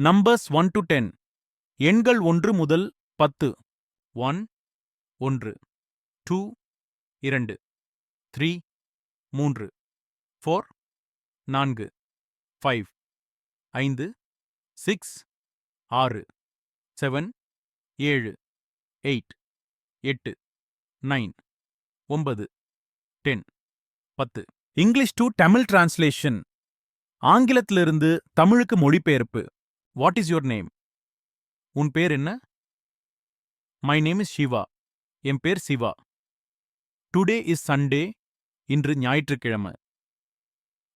Numbers 1 to 10. எண்கள் 1 முதல் 10. 1 1 2 2 3 3 4 4 5 5 6 6 7 7 8 8 9 9 10 10. English to Tamil translation. ஆங்கிலத்திலிருந்து தமிழுக்கு மொழிபெயர்ப்பு. What is your name? உன் பேர் என்ன? My name is Siva. என் பேர் சிவா. Today is Sunday. இன்று ஞாயிற்றுக்கிழமை.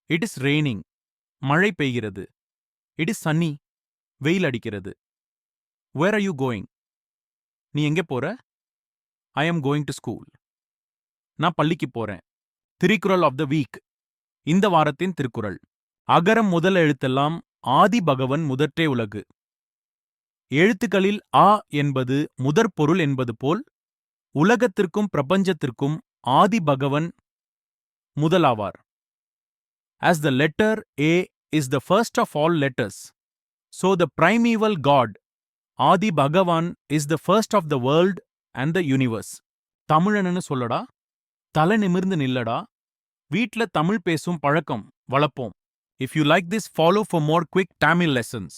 It is raining. மழை பெய்கிறது. It is sunny. வெயில் அடிக்கிறது. Where are you going? நீ எங்கே போற? I am going to school. நான் பள்ளிக்கு போறேன். Thirukkural of the week. இந்த வாரத்தின் திருக்குறள். அகரம் முதல் எழுத்தெல்லாம் ஆதி பகவன் முதற்றே உலகு. எழுத்துக்களில் ஆ என்பது முதற் பொருள் என்பது போல் உலகத்திற்கும் பிரபஞ்சத்திற்கும் ஆதி பகவன் முதலாவார். As the letter A is the first of all letters, so the primeval God, ஆதி பகவான், is the first of the world and the universe. தமிழன்னு சொல்லடா. தலை நிமிர்ந்து நில்லடா. வீட்ல தமிழ் பேசும் பழக்கம் வளர்ப்போம். If you like this, follow for more quick Tamil lessons.